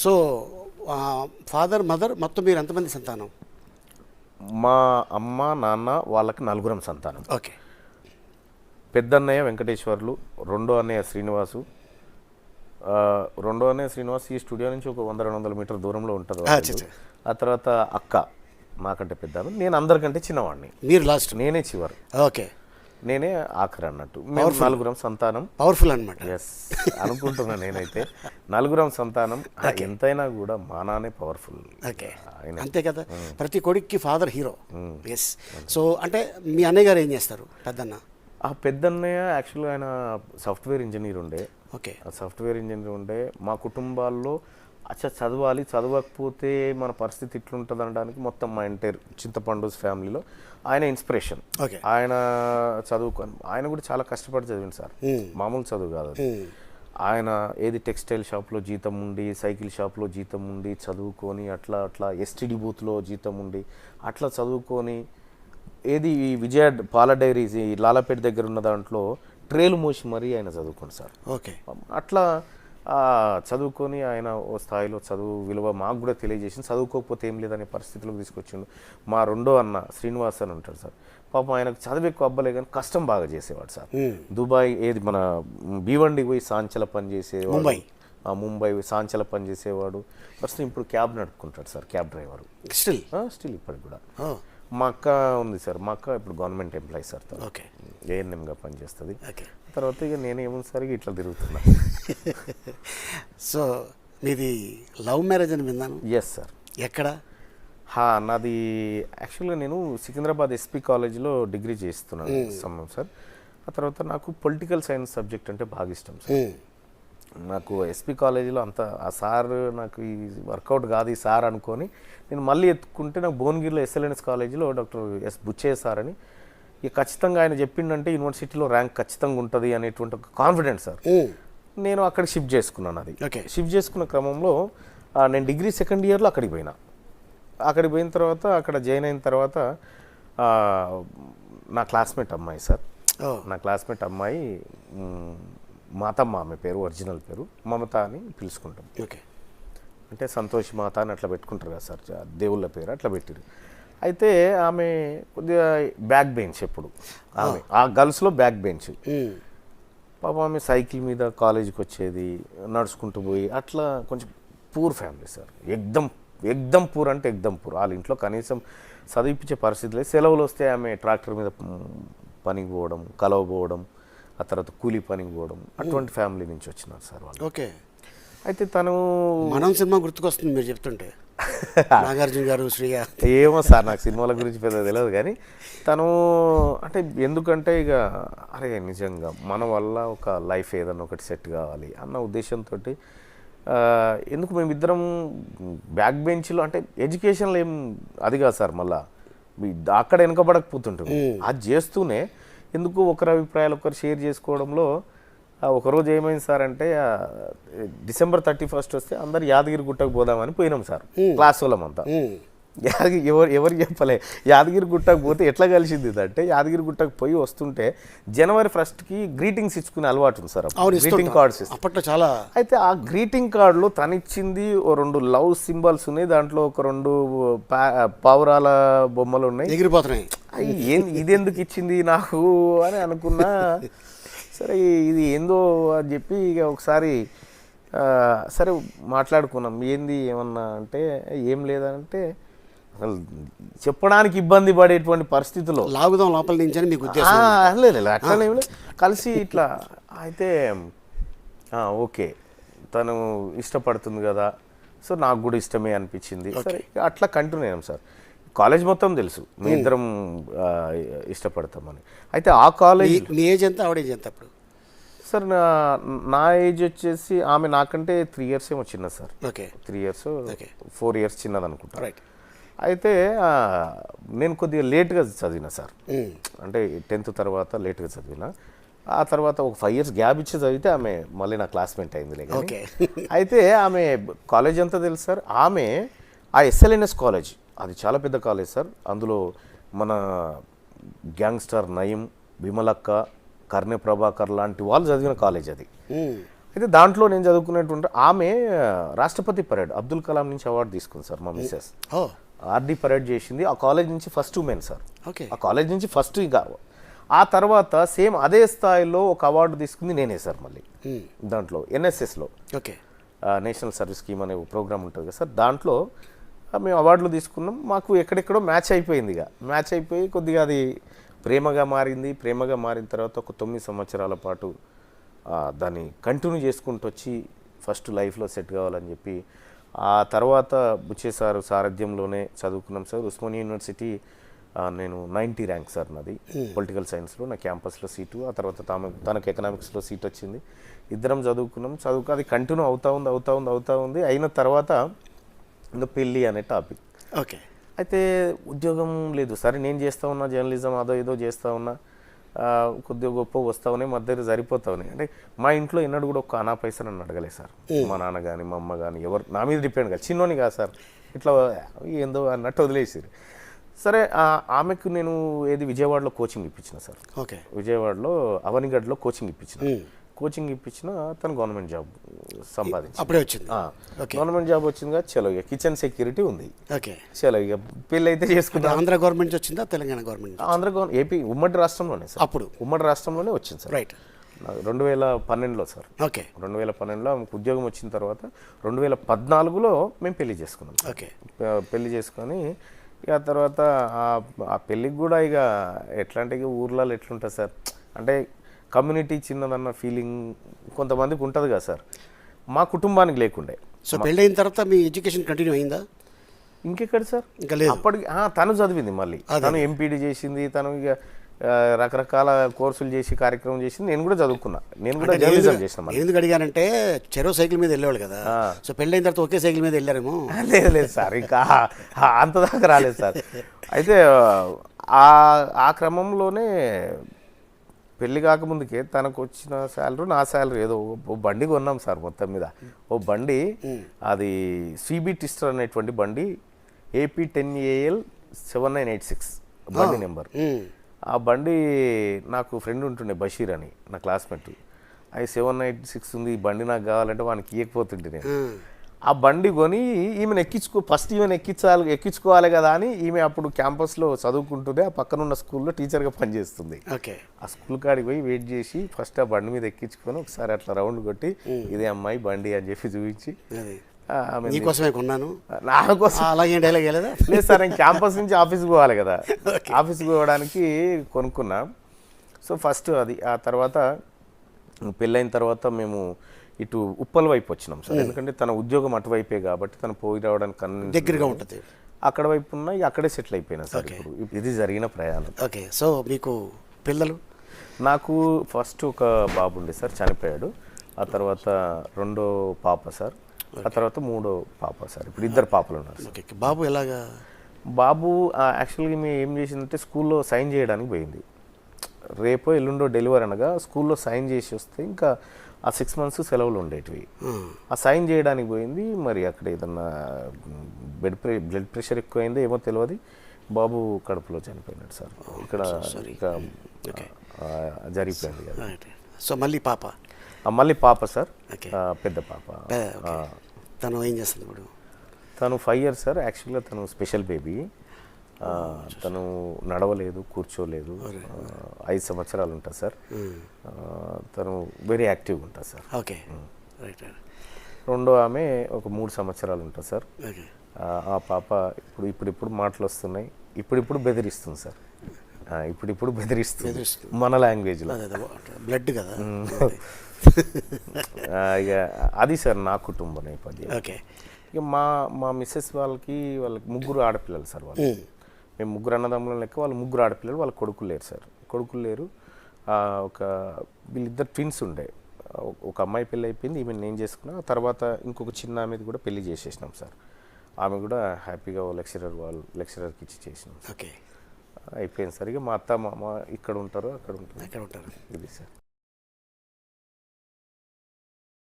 So father mother మొత్తం మీరు ఎంతమంది సంతానం? మా అమ్మ నాన్న వాళ్ళకి 4 సంతానం. ఓకే. పెద్దన్నయ్య వెంకటేశ్వర్లు, రెండో అన్నయ్య శ్రీనివాసు. రెండో అన్నయ్య శ్రీనివాస్ ఈ స్టూడియో నుంచి ఒక 100-200 మీటర్ దూరంలో ఉంటుంది. ఆ తర్వాత అక్క నాకంటే పెద్ద, నేను అందరికంటే చిన్నవాడిని. మీరు లాస్ట్? నేనే చివరి. ఓకే. నేనే ఆఖరి అన్నట్టు. మేము 4 సంతానం. పవర్ఫుల్ అనమాట. ఎస్ అనుకుంటున్నా నేనైతే. 4 సంతానం. ఎంతైనా కూడా మా నాన్నే పవర్ఫుల్. ఓకే, అంతే కదా. ప్రతి కొడుక్కి ఫాదర్ హీరో. ఎస్. సో అంటే మీ అన్నయ్య గారు ఏం చేస్తారు పెద్దన్న? ఆ పెద్దన్నయ్య యాక్చువల్గా ఆయన సాఫ్ట్వేర్ ఇంజనీర్ ఉండే. ఓకే. సాఫ్ట్వేర్ ఇంజనీర్ ఉండే. మా కుటుంబాల్లో చదవాలి, చదవకపోతే మన పరిస్థితి ఇట్లుంటుంది అనడానికి మొత్తం మా ఎంటైర్ చింతపండు ఫ్యామిలీలో ఆయన ఇన్స్పిరేషన్. ఆయన చదువుకొని ఆయన కూడా చాలా కష్టపడి చదివింది సార్, మామూలు చదువు కాదు. ఆయన ఏది టెక్స్టైల్ షాప్లో జీతం ఉండి, సైకిల్ షాప్లో జీతం ఉండి చదువుకొని, అట్లా అట్లా ఎస్టీడీ బూత్లో జీతం ఉండి అట్లా చదువుకొని, ఏది ఈ విజయ పాల డైరీస్ ఈ లాలాపేట దగ్గర ఉన్న దాంట్లో ట్రేలు మోసి మరీ ఆయన చదువుకోండి సార్. ఓకే. అట్లా చదువుకొని ఆయన ఓ స్థాయిలో చదువు విలువ మాకు కూడా తెలియజేసింది. చదువుకోకపోతే ఏం లేదనే పరిస్థితులకు తీసుకొచ్చిండు. మా రెండో అన్న శ్రీనివాస్ అని ఉంటాడు సార్. పాపం ఆయనకు చదువు ఎక్కువ అవ్వలే కానీ కష్టం బాగా చేసేవాడు సార్. దుబాయ్ ఏది మన భీవండికి పోయి సాంచల పని చేసేవాడు. ముంబై సాంచల పని చేసేవాడు. ప్రస్తుతం ఇప్పుడు క్యాబ్ నడుపుకుంటాడు సార్, క్యాబ్ డ్రైవరు. స్టిల్ ఇప్పటికి కూడా. మా అక్క ఉంది సార్, మా అక్క ఇప్పుడు గవర్నమెంట్ ఎంప్లాయీ సార్. ఓకే. ఏఎన్ఎంగా పనిచేస్తుంది. తర్వాత ఇక నేనేమో సరిగా ఇట్లా తిరుగుతున్నా. సో మీది లవ్ మ్యారేజ్ అని విన్నాను. Yes sir. ఎక్కడ? నాది యాక్చువల్గా నేను సికింద్రాబాద్ ఎస్పీ కాలేజ్లో డిగ్రీ చేస్తున్నాను సమయం సార్. ఆ తర్వాత నాకు పొలిటికల్ సైన్స్ సబ్జెక్ట్ అంటే బాగా ఇష్టం సార్. నాకు ఎస్పీ కాలేజీలో అంత ఆ సార్ నాకు ఈ వర్కౌట్ కాదు ఈ సార్ అనుకొని నేను మళ్ళీ ఎత్తుకుంటే నాకు భువనగిరిలో ఎస్ఎల్ఎన్ఎస్ కాలేజీలో డాక్టర్ ఎస్ బుచ్చయ్య సార్ అని, ఇక ఖచ్చితంగా ఆయన చెప్పిండంటే యూనివర్సిటీలో ర్యాంక్ ఖచ్చితంగా ఉంటుంది అనేటువంటి ఒక కాన్ఫిడెన్స్ సార్. నేను అక్కడ షిఫ్ట్ చేసుకున్నాను. అది షిఫ్ట్ చేసుకున్న క్రమంలో నేను డిగ్రీ సెకండ్ ఇయర్లో అక్కడికి పోయినా. అక్కడికి పోయిన తర్వాత అక్కడ జాయిన్ అయిన తర్వాత నా క్లాస్మేట్ అమ్మాయి సార్, నా క్లాస్మేట్ అమ్మాయి మాతమ్మ, ఆమె పేరు ఒరిజినల్ పేరు మమత అని పిలుచుకుంటాం. ఓకే. అంటే సంతోష్ మాత అని అట్లా పెట్టుకుంటారు కదా సార్, దేవుళ్ళ పేరు అట్లా పెట్టిరు. అయితే ఆమె కొద్దిగా బ్యాక్ బెంచ్, ఎప్పుడు ఆమె ఆ గర్ల్స్లో బ్యాక్ బెంచ్. పాపం ఆమె సైకిల్ మీద కాలేజీకి వచ్చేది, నడుచుకుంటూ పోయి అట్లా కొంచెం పూర్ ఫ్యామిలీ సార్. ఎగ్దమ్ పూర్ అంటే ఎగ్దమ్ పూర్. వాళ్ళ ఇంట్లో కనీసం చదివించే పరిస్థితి లేదు. సెలవులు వస్తే ఆమె ట్రాక్టర్ మీద పనికి పోవడం, కలవపోవడం, ఆ తర్వాత కూలీ పనికి పోవడం, అటువంటి ఫ్యామిలీ నుంచి వచ్చినారు సార్ వాళ్ళు. ఓకే. అయితే తను మనం సినిమా గుర్తుకొస్తుంది మీరు చెప్తుంటే, నాగార్జున గారు, శ్రీగా. ఏమో సార్ నాకు సినిమాల గురించి పెద్ద తెలియదు కానీ తను అంటే ఎందుకంటే ఇక అరే నిజంగా మన వల్ల ఒక లైఫ్ ఏదన్నా ఒకటి సెట్ కావాలి అన్న ఉద్దేశంతో ఎందుకు మేమిద్దరం బ్యాక్ బెంచ్లో అంటే ఎడ్యుకేషన్లో ఏం అది కాదు సార్, మళ్ళీ అక్కడ వెనకబడకపోతుంటుంది. అది చేస్తూనే ఎందుకు ఒకరి అభిప్రాయాలు ఒకరు షేర్ చేసుకోవడంలో ఒకరోజు ఏమైంది సార్ అంటే December 31 వస్తే అందరు యాదగిరి గుట్టకు పోదామని పోయినాం సార్, క్లాస్ వాళ్ళమంతా. ఎవరు చెప్పలే. యాదగిరి గుట్టకు పోతే ఎట్లా కలిసింది అంటే, యాదగిరి గుట్టకు పోయి వస్తుంటే January 1కి గ్రీటింగ్స్ ఇచ్చుకునే అలవాటు ఉంది సార్. గ్రీటింగ్ కార్డ్స్ అప్పట్లో చాలా. అయితే ఆ గ్రీటింగ్ కార్డులో తనిచ్చింది ఓ 2 లవ్ సింబల్స్ ఉన్నాయి, దాంట్లో ఒక 2 పావురాల బొమ్మలు ఉన్నాయి, ఎగిరిపోతున్నాయి. ఇది ఎందుకు ఇచ్చింది నాకు అని అనుకున్నా. సరే ఇది ఏందో అని చెప్పి ఇక ఒకసారి సరే మాట్లాడుకున్నాం. ఏంది ఏమన్నా అంటే ఏం లేదంటే అసలు చెప్పడానికి ఇబ్బంది పడేటువంటి పరిస్థితుల్లో లాగుదాం లోపల నుంచి అని మీకు ఉద్దేశం? లేదు అట్లానే కలిసి ఇట్లా అయితే ఓకే తను ఇష్టపడుతుంది కదా, సో నాకు కూడా ఇష్టమే అనిపించింది. సరే అట్లా కంటిన్యూ అయ్యాం సార్. కాలేజ్ మొత్తం తెలుసు మీ ఇద్దరం ఇష్టపడతామని. అయితే ఆ కాలేజ్ మీ ఏజ్ ఎంత, ఆవిడ ఏజ్ ఎంత అప్పుడు? సార్ నా ఏజ్ వచ్చేసి ఆమె నాకంటే 3 years ఏమో చిన్న సార్. ఓకే. 3 years 4 years చిన్నది అనుకుంటా. రైట్. అయితే నేను కొద్దిగా లేట్గా చదివిన సార్, అంటే 10th తర్వాత లేట్గా చదివిన. ఆ తర్వాత ఒక 5 years గ్యాప్ ఇచ్చి చదివితే ఆమె మళ్ళీ నా క్లాస్మేట్ అయింది. ఓకే. అయితే ఆమె కాలేజ్ అంతా తెలుసు సార్. ఆమె ఆ ఎస్ఎల్ఎన్ఎస్ కాలేజ్ అది చాలా పెద్ద కాలేజ్ సార్. అందులో మన గ్యాంగ్స్టర్ నయీం, విమలక్క, కర్ణె ప్రభాకర్ లాంటి వాళ్ళు చదివిన కాలేజ్ అది. అయితే దాంట్లో నేను చదువుకునేటువంటి ఆమె రాష్ట్రపతి పరేడ్ అబ్దుల్ కలాం నుంచి అవార్డు తీసుకుంది సార్ మా మిస్సెస్. ఓ ఆర్డీ పరేడ్ చేసింది. ఆ కాలేజ్ నుంచి ఫస్ట్ ఉమెన్ సార్. ఓకే. ఆ కాలేజ్ నుంచి ఫస్ట్. ఇక ఆ తర్వాత సేమ్ అదే స్థాయిలో ఒక అవార్డు తీసుకుంది నేనే సార్. మళ్ళీ దాంట్లో ఎన్ఎస్ఎస్లో ఓకే నేషనల్ సర్వీస్ స్కీమ్ అనే ప్రోగ్రామ్ ఉంటుంది కదా సార్. దాంట్లో మేము అవార్డులు తీసుకున్నాం. మాకు ఎక్కడెక్కడో మ్యాచ్ అయిపోయింది. ఇక మ్యాచ్ అయిపోయి కొద్దిగా అది ప్రేమగా మారింది. ప్రేమగా మారిన తర్వాత ఒక 9 సంవత్సరాల పాటు దాన్ని కంటిన్యూ చేసుకుంటూ వచ్చి ఫస్ట్ లైఫ్లో సెట్ కావాలని చెప్పి ఆ తర్వాత బుచ్చే సార్ సారథ్యంలోనే చదువుకున్నాం సార్. ఉస్మానియా యూనివర్సిటీ నేను 90 ర్యాంక్ సార్ నాది పొలిటికల్ సైన్స్లో. నా క్యాంపస్లో సీటు. ఆ తర్వాత తనకు ఎకనామిక్స్లో సీట్ వచ్చింది. ఇద్దరం చదువుకున్నాం. అది కంటిన్యూ అవుతా ఉంది. అయిన తర్వాత ఇంకా పెళ్ళి అనే టాపిక్. ఓకే. అయితే ఉద్యోగం లేదు. సరే నేను చేస్తూ ఉన్నా జర్నలిజం అదో ఏదో చేస్తూ ఉన్నా. కొద్దిగా గొప్ప వస్తూ ఉన్నాయి. మా దగ్గర సరిపోతా ఉన్నాయి. అంటే మా ఇంట్లో ఎన్నడూ కూడా ఒక్క అనా పైసా నన్ను అడగలేదు సార్. మా నాన్న కానీ మా అమ్మ కానీ ఎవరు నా మీద డిపెండ్ కాదు. చిన్నోని కాదు సార్. ఇట్లా ఏందో అన్నట్టు వదిలేసారు. సరే ఆమెకు నేను విజయవాడలో కోచింగ్ ఇప్పించిన సార్. ఓకే. విజయవాడలో అవనిగడ్లో కోచింగ్ ఇప్పించిన తను గవర్నమెంట్ జాబ్ సంపాదించి అప్పుడే వచ్చింది. గవర్నమెంట్ జాబ్ వచ్చిందిగా. చలో ఇక కిచెన్ సెక్యూరిటీ ఉంది. ఓకే. చలో ఇక పెళ్ళి అయితే చేసుకుంటా. ఆంధ్ర గవర్నమెంట్ వచ్చిందా తెలంగాణ గవర్నమెంట్? ఏపీ ఉమ్మడి రాష్ట్రంలోనే సార్. అప్పుడు ఉమ్మడి రాష్ట్రంలోనే వచ్చింది సార్. రైట్. 2012లో సార్. ఓకే. 2012లో ఆమెకు ఉద్యోగం వచ్చిన తర్వాత 2014లో మేము పెళ్లి చేసుకున్నాం. ఓకే. పెళ్లి చేసుకొని ఇక తర్వాత ఆ పెళ్ళికి కూడా ఇక ఎట్లా అంటే ఇక ఊర్లలో ఎట్లుంటుంది సార్ అంటే కమ్యూనిటీ చిన్నదన్న ఫీలింగ్ కొంతమందికి ఉంటుంది కదా సార్. మా కుటుంబానికి లేకుండే. సో పెళ్ళైన తర్వాత మీ ఎడ్యుకేషన్ కంటిన్యూ అయిందా? ఇంకెక్కడ సార్ ఇంకా లేదు. అప్పటికి తను చదివింది. మళ్ళీ తను ఎంపీడీ చేసింది. తను ఇక రకరకాల కోర్సులు చేసి కార్యక్రమం చేసింది. నేను కూడా చదువుకున్నా. నేను కూడా జర్నలిజం చేసిన. ఎందుకు అడిగానంటే చెరో సైకిల్ మీద వెళ్ళేవాళ్ళు కదా. సో పెళ్ళైన తర్వాత ఒకే సైకిల్ మీద వెళ్ళారేమో. లేదు సార్ ఇంకా అంత దాకా రాలేదు సార్. అయితే ఆ క్రమంలోనే పెళ్లి కాకముందుకే తనకు వచ్చిన శాలరీ నా శాలరీ ఏదో ఓ బండి కొన్నాం సార్. మొత్తం మీద ఓ బండి, అది సిబి టిస్టర్ అనేటువంటి బండి, AP 10AL 7986 బండి నెంబర్. ఆ బండి నాకు ఫ్రెండ్ ఉంటుండే బషీర్ అని, నా క్లాస్మేట్. అది 786 ఉంది, ఈ బండి నాకు కావాలంటే వానికి ఇవ్వకపోతుంటే నేను ఆ బండి కొని ఈమెను ఫస్ట్ ఈమెను ఎక్కించుకోవాలి కదా అని ఈమె అప్పుడు క్యాంపస్లో చదువుకుంటుంది. ఆ పక్కనున్న స్కూల్లో టీచర్గా పనిచేస్తుంది. ఓకే. ఆ స్కూల్ కాడికి పోయి వెయిట్ చేసి ఫస్ట్ ఆ బండి మీద ఎక్కించుకొని ఒకసారి అట్లా రౌండ్ కొట్టి ఇదే అమ్మాయి బండి అని చెప్పి చూపించి మీకోసమే కొన్నాను నా కోసం అలాగే డైలాగ్ లేదా? లేదు సార్, నేను క్యాంపస్ నుంచి ఆఫీస్కి పోవాలి కదా. ఆఫీస్కి పోవడానికి కొనుక్కున్నా. సో ఫస్ట్ అది. ఆ తర్వాత పెళ్ళైన తర్వాత మేము ఇటు ఉప్పల్ వైపు వచ్చినాం సార్. ఎందుకంటే తన ఉద్యోగం అటువైపే కాబట్టి తను పోయి రావడానికి దగ్గరగా ఉంటుంది. అక్కడ వైపు ఉన్నా అక్కడే సెటిల్ అయిపోయినా సార్. ఇప్పుడు ఇది జరిగిన ప్రయాణం. ఓకే. సో మీకు పిల్లలు? నాకు ఫస్ట్ ఒక బాబు ఉండే సార్, చనిపోయాడు. ఆ తర్వాత రెండో పాప సార్. ఆ తర్వాత మూడో పాప సార్. ఇప్పుడు 2 పాపలు ఉన్నారు. ఓకే. బాబు ఎలాగా? బాబు యాక్చువల్గా మేము ఏం చేసిందంటే స్కూల్లో సైన్ చేయడానికి పోయింది. రేపో ఎల్లుండో డెలివరీ అనగా స్కూల్లో సైన్ చేసి వస్తే ఇంకా ఆ 6 months సెలవులు ఉండేటివి. ఆ సైన్ చేయడానికి పోయింది. మరి అక్కడ ఏదన్నా బ్లడ్ ప్రెషర్ ఎక్కువైందో ఏమో తెలియదు, బాబు కడుపులో చనిపోయినాడు సార్. ఇక్కడ జరిగిపోయింది కదా. సో మళ్ళీ పాప? మళ్ళీ పాప సార్, పెద్ద పాప. తను ఏం చేస్తుంది ఇప్పుడు? తను 5 years సార్. యాక్చువల్గా తను స్పెషల్ బేబీ. తను నడవలేదు, కూర్చోలేదు. 5 సంవత్సరాలు ఉంటుంది సార్. తను వెరీ యాక్టివ్గా ఉంటుంది సార్. ఓకే. రైట్. రెండో ఆమె ఒక 3 సంవత్సరాలు ఉంటుంది సార్. ఆ పాప ఇప్పుడు మాటలు వస్తున్నాయి. ఇప్పుడు బెదిరిస్తుంది సార్. ఇప్పుడు బెదిరిస్తుంది మన లాంగ్వేజ్లో. బ్లడ్ కదా. ఇక అది సార్ నా కుటుంబ నేపథ్యం. ఓకే. ఇక మా మిస్సెస్ వాళ్ళకి 3 ఆడపిల్లలు సార్. వాళ్ళు మేము 3 అన్నదమ్ముల లెక్క. వాళ్ళు 3 ఆడపిల్లలు. వాళ్ళ కొడుకులు లేరు సార్. వీళ్ళిద్దరు ట్విన్స్ ఉండే. ఒక అమ్మాయి పెళ్ళి అయిపోయింది, ఈమె నేను చేసుకున్నా. తర్వాత ఇంకొక చిన్న ఆమెది కూడా పెళ్లి చేసేసినాం సార్. ఆమె కూడా హ్యాపీగా లెక్చరర్కి ఇచ్చి చేసినాం. ఓకే. అయిపోయింది సార్. ఇక మా అత్త మామ ఇక్కడ ఉంటారు, అక్కడ ఉంటారు. ఇది సార్.